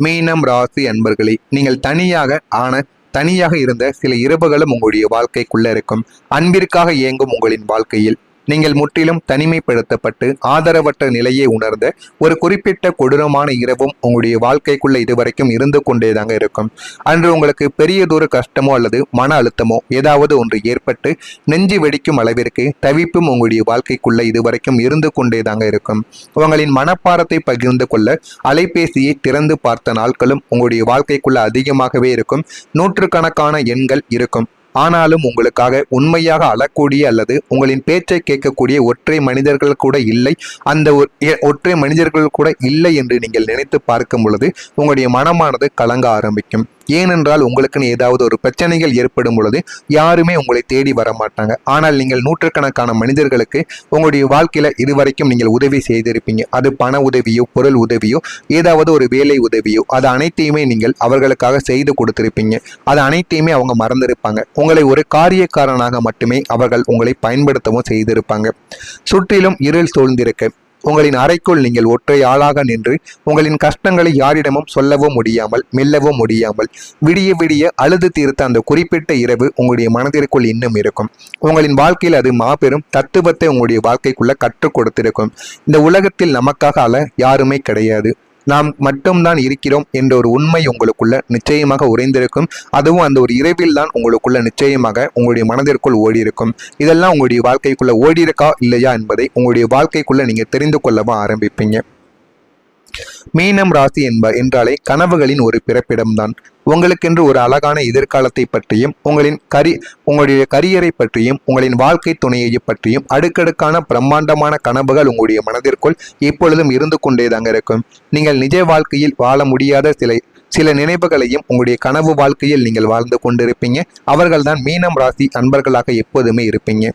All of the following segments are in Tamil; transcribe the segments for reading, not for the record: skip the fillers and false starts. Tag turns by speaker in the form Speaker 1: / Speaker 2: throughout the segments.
Speaker 1: மீனம் ராசி அன்பர்களே, நீங்கள் தனியாக இருந்த சில இரவுகளும் உங்களுடைய வாழ்க்கைக்குள்ள இருக்கும். அன்பிற்காக இயங்கும் உங்களின் வாழ்க்கையில் நீங்கள் முற்றிலும் தனிமைப்படுத்தப்பட்டு ஆதரவற்ற நிலையை உணர்ந்த ஒரு குறிப்பிட்ட கொடூரமான இரவும் உங்களுடைய வாழ்க்கைக்குள்ள இதுவரைக்கும் இருந்து கொண்டேதாங்க இருக்கும். அன்று உங்களுக்கு பெரியதொரு கஷ்டமோ அல்லது மன அழுத்தமோ ஏதாவது ஒன்று ஏற்பட்டு நெஞ்சு வெடிக்கும் அளவிற்கு தவிப்பும் உங்களுடைய வாழ்க்கைக்குள்ள இதுவரைக்கும் இருந்து கொண்டேதாங்க இருக்கும். உங்களின் மனப்பாரத்தை பகிர்ந்து கொள்ள அலைபேசியை திறந்து பார்த்த நாட்களும் உங்களுடைய வாழ்க்கைக்குள்ள அதிகமாகவே இருக்கும். நூற்றுக்கணக்கான எண்கள் இருக்கும். ஆனாலும் உங்களுக்காக உண்மையாக அழக்கூடிய அல்லது உங்களின் பேச்சை கேட்கக்கூடிய ஒற்றை மனிதர்கள் கூட இல்லை. அந்த ஒற்றை மனிதர்கள் கூட இல்லை என்று நீங்கள் நினைத்து பார்க்கும் பொழுது உங்களுடைய மனமானது கலங்க ஆரம்பிக்கும். ஏனென்றால் உங்களுக்குன்னு ஏதாவது ஒரு பிரச்சனைகள் ஏற்படும் பொழுது யாருமே உங்களை தேடி வர மாட்டாங்க. ஆனால் நீங்கள் நூற்றுக்கணக்கான மனிதர்களுக்கு உங்களுடைய வாழ்க்கையில இதுவரைக்கும் நீங்கள் உதவி செய்திருப்பீங்க. அது பண உதவியோ பொருள் உதவியோ ஏதாவது ஒரு வேலை உதவியோ அது அனைத்தையுமே நீங்கள் அவர்களுக்காக செய்து கொடுத்திருப்பீங்க. அது அனைத்தையுமே அவங்க மறந்திருப்பாங்க. உங்களை ஒரு காரியக்காரனாக மட்டுமே அவர்கள் உங்களை பயன்படுத்தவும் செய்திருப்பாங்க. சுற்றிலும் இருள் சூழ்ந்திருக்க உங்களின் அறைக்குள் நீங்கள் ஒற்றை ஆளாக நின்று உங்களின் கஷ்டங்களை யாரிடமும் சொல்லவும் முடியாமல் மெல்லவும் முடியாமல் விடிய விடிய அழுது தீர்த்த அந்த குறிப்பிட்ட இரவு உங்களுடைய மனதிற்குள் இன்னும் இருக்கும். உங்களின் வாழ்க்கையில் அது மாபெரும் தத்துவத்தை உங்களுடைய வாழ்க்கைக்குள்ள கற்றுக் கொடுத்திருக்கும். இந்த உலகத்தில் நமக்காக அழ யாருமே கிடையாது, நாம் மட்டும்தான் இருக்கிறோம் என்ற ஒரு உண்மை உங்களுக்குள்ள நிச்சயமாக உறைந்திருக்கும். அதுவும் அந்த ஒரு இரவில் தான் உங்களுக்குள்ள நிச்சயமாக உங்களுடைய மனதிற்குள் ஓடி இருக்கும். இதெல்லாம் உங்களுடைய வாழ்க்கைக்குள்ள ஓடி இருக்கா இல்லையா என்பதை உங்களுடைய வாழ்க்கைக்குள்ள நீங்க தெரிந்து கொள்ளவும் ஆரம்பிப்பீங்க. மீனம் ராசி என்றாலே கனவுகளின் ஒரு பிறப்பிடம்தான். உங்களுக்கென்று ஒரு அழகான எதிர்காலத்தை பற்றியும் உங்களுடைய கரியரை பற்றியும் உங்களின் வாழ்க்கை துணையை பற்றியும் அடுக்கடுக்கான பிரம்மாண்டமான கனவுகள் உங்களுடைய மனதிற்குள் எப்பொழுதும் இருந்து கொண்டேதாங்க இருக்கும். நீங்கள் நிஜ வாழ்க்கையில் வாழ முடியாத சில நினைவுகளையும் உங்களுடைய கனவு வாழ்க்கையில் நீங்கள் வாழ்ந்து கொண்டிருப்பீங்க. அவர்கள்தான் மீனம் ராசி அன்பர்களாக எப்போதுமே இருப்பீங்க.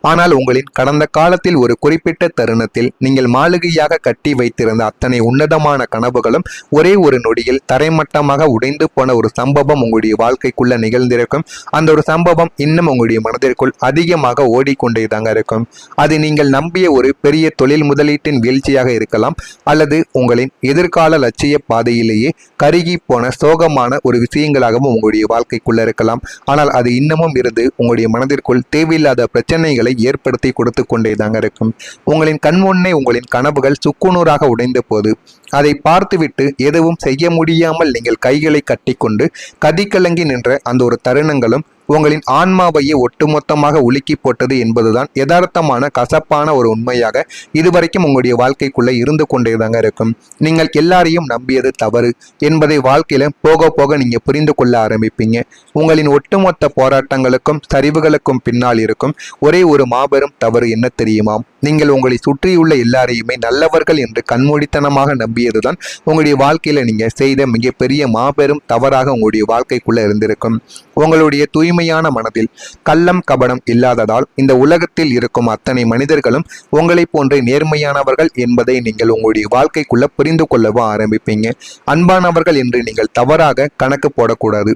Speaker 1: ஆனால் உங்களின் கடந்த காலத்தில் ஒரு குறிப்பிட்ட தருணத்தில் நீங்கள் மாளிகையாக கட்டி வைத்திருந்த அத்தனை உன்னதமான கனவுகளும் ஒரே ஒரு நொடியில் தரைமட்டமாக உடைந்து போன ஒரு சம்பவம் உங்களுடைய வாழ்க்கைக்குள்ள நிகழ்ந்திருக்கும். அந்த ஒரு சம்பவம் இன்னும் உங்களுடைய மனதிற்குள் அதிகமாக ஓடிக்கொண்டேதாங்க இருக்கும். அது நீங்கள் நம்பிய ஒரு பெரிய தொழில் முதலீட்டின் வீழ்ச்சியாக இருக்கலாம், அல்லது உங்களின் எதிர்கால லட்சிய பாதையிலேயே கருகி போன சோகமான ஒரு விஷயங்களாகவும் உங்களுடைய வாழ்க்கைக்குள்ள இருக்கலாம். ஆனால் அது இன்னமும் இருந்து உங்களுடைய மனதிற்குள் தேவையில்லாத பிரச்சனைகளை ஏற்படுத்தி கொடுத்து கொண்டேதாங்க இருக்கும். உங்களின் கண்முன்னே உங்களின் கனவுகள் சுக்குநூறாக உடைந்த போது அதை பார்த்துவிட்டு எதுவும் செய்ய முடியாமல் நீங்கள் கைகளை கட்டிக்கொண்டு கதிகலங்கி நின்ற அந்த ஒரு தருணங்களும் உங்களின் ஆன்மாவையே ஒட்டுமொத்தமாக உலுக்கி போட்டது என்பதுதான் யதார்த்தமான கசப்பான ஒரு உண்மையாக இதுவரைக்கும் உங்களுடைய வாழ்க்கைக்குள்ள இருந்து கொண்டேதாங்க இருக்கும். நீங்கள் எல்லாரையும் நம்பியது தவறு என்பதை வாழ்க்கையில போக போக நீங்க புரிந்து கொள்ள ஆரம்பிப்பீங்க. உங்களின் ஒட்டுமொத்த போராட்டங்களுக்கும் சரிவுகளுக்கும் பின்னால் இருக்கும் ஒரே ஒரு மாபெரும் தவறு என்ன தெரியுமா? நீங்கள் உங்களை சுற்றியுள்ள எல்லாரையுமே நல்லவர்கள் என்று கண்மூடித்தனமாக நம்பியதுதான் உங்களுடைய வாழ்க்கையில நீங்க செய்த மிகப்பெரிய மாபெரும் தவறாக உங்களுடைய வாழ்க்கைக்குள்ள இருந்திருக்கும். உங்களுடைய தூய்மையான மனதில் கள்ளம் கபடம் இல்லாததால் இந்த உலகத்தில் இருக்கும் அத்தனை மனிதர்களும் உங்களை போன்ற நேர்மையானவர்கள் என்பதை நீங்கள் உங்களுடைய வாழ்க்கைக்குள்ள புரிந்து கொள்ளவும் ஆரம்பிப்பீங்க. அன்பானவர்கள் என்று நீங்கள் தவறாக கணக்கு போடக்கூடாது.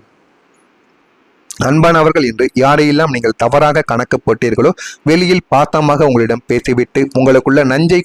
Speaker 1: அன்பானவர்கள் என்று யாரையெல்லாம் நீங்கள் தவறாக கணக்கு போட்டீர்களோ வெளியில் பாசமாக உங்களிடம் பேசிவிட்டு உங்களுக்குள்ள நஞ்சை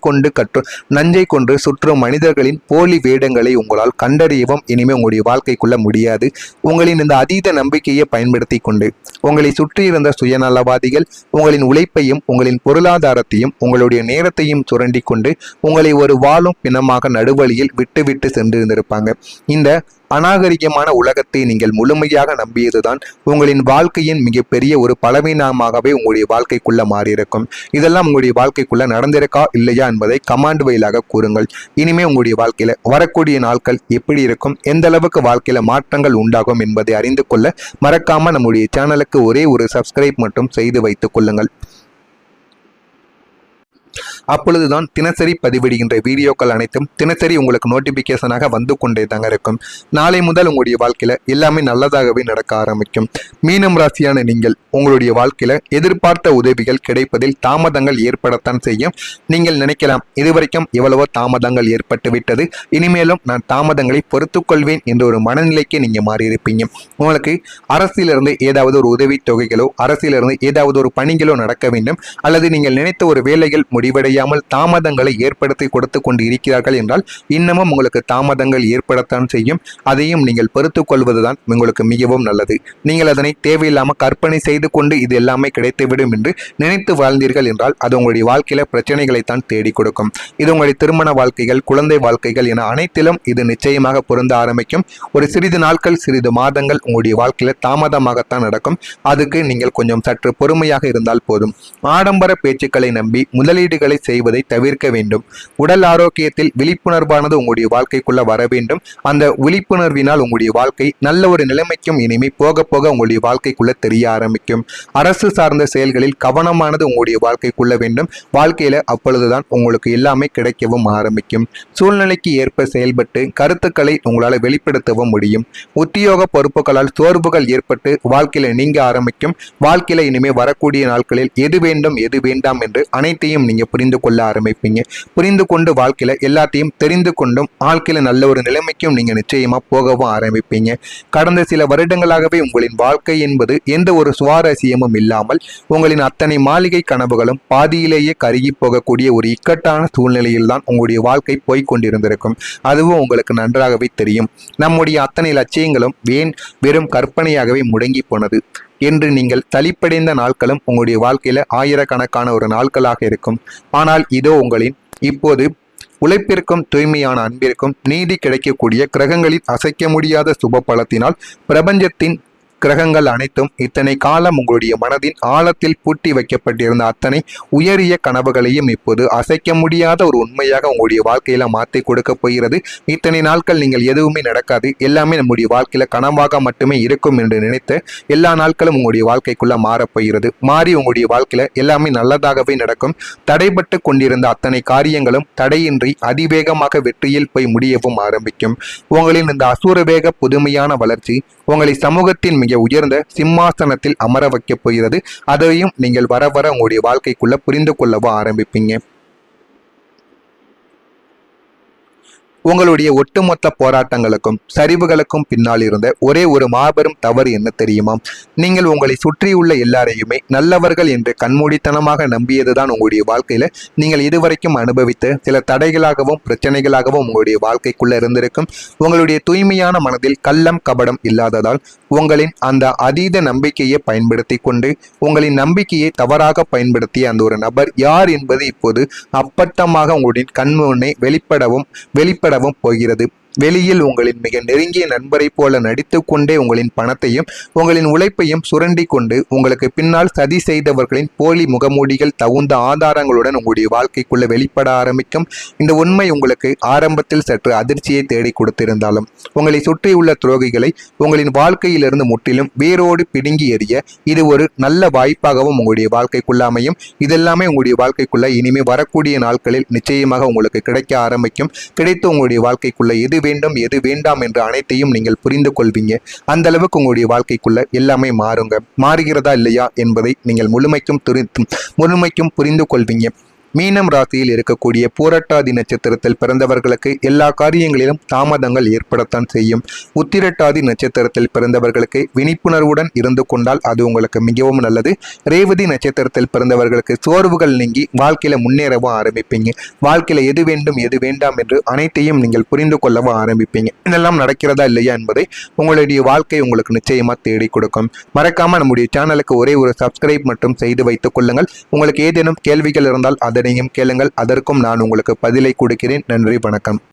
Speaker 1: கொண்டு சுற்றும் மனிதர்களின் போலி வேடங்களை உங்களால் கண்டறியவும் இனிமே உங்களுடைய வாழ்க்கைக்குள்ள முடியாது. உங்களின் இந்த அதீத நம்பிக்கையை பயன்படுத்தி கொண்டு உங்களை சுற்றியிருந்த சுயநலவாதிகள் உங்களின் உழைப்பையும் உங்களின் பொருளாதாரத்தையும் உங்களுடைய நேரத்தையும் சுரண்டி கொண்டு உங்களை ஒரு வாழும் பிணமாக நடுவழியில் விட்டு சென்றிருந்திருப்பாங்க. இந்த அநாகரிகமான உலகத்தை நீங்கள் முழுமையாக நம்பியதுதான் உங்களின் வாழ்க்கையின் மிகப்பெரிய ஒரு பலவீனமாகவே உங்களுடைய வாழ்க்கைக்குள்ள மாறியிருக்கும். இதெல்லாம் உங்களுடைய வாழ்க்கைக்குள்ள நடந்திருக்கா இல்லையா என்பதை கமாண்ட் வழியாக கூறுங்கள். இனிமே உங்களுடைய வாழ்க்கையில வரக்கூடிய நாட்கள் எப்படி இருக்கும், எந்த அளவுக்கு வாழ்க்கையில மாற்றங்கள் உண்டாகும் என்பதை அறிந்து கொள்ள மறக்காம நம்முடைய சேனலுக்கு ஒரே ஒரு சப்ஸ்கிரைப் மட்டும் செய்து வைத்துக் கொள்ளுங்கள். அப்பொழுதுதான் தினசரி பதிவிடுகின்ற வீடியோக்கள் அனைத்தும் தினசரி உங்களுக்கு நோட்டிபிகேஷனாக வந்து கொண்டே தாங்க இருக்கும். நாளை முதல் உங்களுடைய வாழ்க்கையில எல்லாமே நல்லதாகவே நடக்க ஆரம்பிக்கும். மீனம் ராசியான நீங்கள் உங்களுடைய வாழ்க்கையில எதிர்பார்த்த உதவிகள் கிடைப்பதில் தாமதங்கள் ஏற்படத்தான் செய்யும். நீங்கள் நினைக்கலாம், இதுவரைக்கும் எவ்வளவோ தாமதங்கள் ஏற்பட்டு விட்டது, இனிமேலும் நான் தாமதங்களை பொறுத்துக் கொள்வேன் என்ற ஒரு மனநிலைக்கு நீங்க மாறியிருப்பீங்க. உங்களுக்கு அரசிலிருந்து ஏதாவது ஒரு உதவி தொகைகளோ அரசிலிருந்து ஏதாவது ஒரு பணிகளோ நடக்க வேண்டும், அல்லது நீங்கள் நினைத்த ஒரு வேலைகள் முடிவடைய செய்யாமல் தாமதங்களை ஏற்படுத்தி கொடுத்து கொண்டு இருக்கிறார்கள் என்றால் இன்னமும் உங்களுக்கு தாமதங்கள் ஏற்படத்தான் செய்யும். அதையும் நீங்கள் பொறுத்துக் கொள்வதுதான் உங்களுக்கு மிகவும் நல்லது. நீங்கள் அதனை தேவையில்லாமல் கற்பனை செய்து கொண்டு இது எல்லாமே கிடைத்துவிடும் என்று நினைத்து வாழ்ந்தீர்கள் என்றால் அது உங்களுடைய வாழ்க்கையில பிரச்சனைகளைத்தான் தேடி கொடுக்கும். இது உங்களுடைய திருமண வாழ்க்கைகள், குழந்தை வாழ்க்கைகள் என அனைத்திலும் இது நிச்சயமாக பொருந்த ஆரம்பிக்கும். ஒரு சிறிது நாட்கள், சிறிது மாதங்கள் உங்களுடைய வாழ்க்கையில தாமதமாகத்தான் நடக்கும். அதுக்கு நீங்கள் கொஞ்சம் சற்று பொறுமையாக இருந்தால் போதும். ஆடம்பர பேச்சுக்களை நம்பி முதலீடுகளை செய்வதை தவிர்க்க வேண்டும். உடல் ஆரோக்கியத்தில் விழிப்புணர்வானது உங்களுடைய வாழ்க்கைக்குள்ள வர வேண்டும். அந்த விழிப்புணர்வினால் உங்களுடைய வாழ்க்கை நல்ல ஒரு நிலைமைக்கும் இனிமே போக போக உங்களுடைய வாழ்க்கைக்குள்ள தெரிய ஆரம்பிக்கும். அரசு சார்ந்த செயல்களில் கவனமானது உங்களுடைய வாழ்க்கைக்குள்ள வேண்டும். வாழ்க்கையில அப்பொழுதுதான் உங்களுக்கு எல்லாமே கிடைக்கவும் ஆரம்பிக்கும். சூழ்நிலைக்கு ஏற்ப செயல்பட்டு கருத்துக்களை உங்களால் வெளிப்படுத்தவும் முடியும். உத்தியோக பொறுப்புகளால் சோர்வுகள் ஏற்பட்டு வாழ்க்கையில நீங்க ஆரம்பிக்கும். வாழ்க்கையில இனிமே வரக்கூடிய நாட்களில் எது வேண்டும் எது வேண்டாம் என்று அனைத்தையும் நீங்க புரிந்து கொள்ள ஆரம்பிப்பீங்க. புரிந்து கொண்டு வாழ்க்கையில எல்லாத்தையும் தெரிந்து கொண்டும் வாழ்க்கையில நல்ல ஒரு நிலைமைக்கும் நீங்க நிச்சயமா போகவும் ஆரம்பிப்பீங்க. கடந்த சில வருடங்களாகவே உங்களின் வாழ்க்கை என்பது எந்த ஒரு சுவாரஸ்யமும் இல்லாமல் உங்களின் அத்தனை மாளிகை கனவுகளும் பாதியிலேயே கருகி போகக்கூடிய ஒரு இக்கட்டான சூழ்நிலையில் தான் உங்களுடைய வாழ்க்கை போய்கொண்டிருந்திருக்கும். அதுவும் உங்களுக்கு நன்றாகவே தெரியும். நம்முடைய அத்தனை லட்சியங்களும் வெறும் கற்பனையாகவே முடங்கி போனது என்று நீங்கள் தளிப்படைந்த நாட்களும் உங்களுடைய வாழ்க்கையில ஆயிரக்கணக்கான ஒரு நாட்களாக இருக்கும். ஆனால் இதோ உங்களின் இப்போது உழைப்பிற்கும் தூய்மையான அன்பிற்கும் நீதி கிடைக்கக்கூடிய கிரகங்களின் அசைக்க முடியாத சுப பலத்தினால் பிரபஞ்சத்தின் கிரகங்கள் அனைத்தும் இத்தனை காலம் உங்களுடைய மனதின் ஆழத்தில் பூட்டி வைக்கப்பட்டிருந்த அத்தனை உயரிய கனவுகளையும் இப்போது அசைக்க முடியாத ஒரு உண்மையாக உங்களுடைய வாழ்க்கையில மாற்றி கொடுக்க போகிறது. இத்தனை நாட்கள் நீங்கள் எதுவுமே நடக்காது, எல்லாமே நம்முடைய வாழ்க்கையில கனவாக மட்டுமே இருக்கும் என்று நினைத்த எல்லா நாட்களும் உங்களுடைய வாழ்க்கைக்குள்ள மாறப்போகிறது. மாறி உங்களுடைய வாழ்க்கையில எல்லாமே நல்லதாகவே நடக்கும். தடைபட்டு கொண்டிருந்த அத்தனை காரியங்களும் தடையின்றி அதிவேகமாக வெற்றியில் போய் முடியவும் ஆரம்பிக்கும். உங்களின் இந்த அசூரவேக புதுமையான வளர்ச்சி உங்களை சமூகத்தின் மிக உயர்ந்த சிம்மாசனத்தில் அமர வைக்கப் போகிறது. அதையும் நீங்கள் வர வர உங்களுடைய வாழ்க்கைக்குள்ள புரிந்து கொள்ளவும் ஆரம்பிப்பீங்க. உங்களுடைய ஒட்டுமொத்த போராட்டங்களுக்கும் சரிவுகளுக்கும் பின்னால் இருந்த ஒரே ஒரு மாபெரும் தவறு என்ன தெரியுமா? நீங்கள் உங்களை சுற்றியுள்ள எல்லாரையுமே நல்லவர்கள் என்று கண்மூடித்தனமாக நம்பியதுதான் உங்களுடைய வாழ்க்கையில நீங்கள் இதுவரைக்கும் அனுபவித்த சில தடைகளாகவும் பிரச்சனைகளாகவும் உங்களுடைய வாழ்க்கைக்குள்ள இருந்திருக்கும். உங்களுடைய தூய்மையான மனதில் கள்ளம் கபடம் இல்லாததால் உங்களின் அந்த அதீத நம்பிக்கையை பயன்படுத்தி கொண்டு உங்களின் நம்பிக்கையை தவறாக பயன்படுத்திய அந்த ஒரு நபர் யார் என்பது இப்போது அப்பட்டமாக உங்களுடைய கண்முன்னே வெளிப்படவும் போகிறது. வெளியில் உங்களின் மிக நெருங்கிய நண்பரை போல நடித்து கொண்டே உங்களின் பணத்தையும் உங்களின் உழைப்பையும் சுரண்டி கொண்டு உங்களுக்கு பின்னால் சதி செய்தவர்களின் போலி முகமூடிகள் தகுந்த ஆதாரங்களுடன் உங்களுடைய வாழ்க்கைக்குள்ள வெளிப்பட ஆரம்பிக்கும். இந்த உண்மை உங்களுக்கு ஆரம்பத்தில் சற்று அதிர்ச்சியை தேடி கொடுத்திருந்தாலும் உங்களை சுற்றியுள்ள துரோகிகளை உங்களின் வாழ்க்கையிலிருந்து முற்றிலும் வேரோடு பிடுங்கி எறிய இது ஒரு நல்ல வாய்ப்பாகவும் உங்களுடைய வாழ்க்கைக்குள்ள அமையும். இதெல்லாமே உங்களுடைய வாழ்க்கைக்குள்ள இனிமே வரக்கூடிய நாட்களில் நிச்சயமாக உங்களுக்கு கிடைக்க ஆரம்பிக்கும். கிடைத்து உங்களுடைய வாழ்க்கைக்குள்ள எது வேண்டும் எது வேண்டாம் என்று அனைத்தையும் நீங்கள் புரிந்து கொள்வீங்க. அந்த அளவுக்கு உங்களுடைய வாழ்க்கைக்குள்ள எல்லாமே மாறுகிறதா இல்லையா என்பதை நீங்கள் முழுமைக்கும் புரிந்து கொள்வீங்க. மீனம் ராசியில் இருக்கக்கூடிய பூரட்டாதி நட்சத்திரத்தில் பிறந்தவர்களுக்கு எல்லா காரியங்களிலும் தாமதங்கள் ஏற்படத்தான் செய்யும். உத்திரட்டாதி நட்சத்திரத்தில் பிறந்தவர்களுக்கு விழிப்புணர்வுடன் இருந்து கொண்டால் அது உங்களுக்கு மிகவும் நல்லது. ரேவதி நட்சத்திரத்தில் பிறந்தவர்களுக்கு சோர்வுகள் நீங்கி வாழ்க்கையில முன்னேறவும் ஆரம்பிப்பீங்க. வாழ்க்கையில எது வேண்டும் எது வேண்டாம் என்று அனைத்தையும் நீங்கள் புரிந்து கொள்ளவும் ஆரம்பிப்பீங்க. இதெல்லாம் நடக்கிறதா இல்லையா என்பதை உங்களுடைய வாழ்க்கை உங்களுக்கு நிச்சயமா தேடி கொடுக்கும். மறக்காம நம்முடைய சேனலுக்கு ஒரே ஒரு சப்ஸ்கிரைப் மட்டும் செய்து வைத்துக் கொள்ளுங்கள். உங்களுக்கு ஏதேனும் கேள்விகள் இருந்தால் அதனையும் கேளுங்கள். அதற்கும் நான் உங்களுக்கு பதிலை கொடுக்கிறேன். நன்றி, வணக்கம்.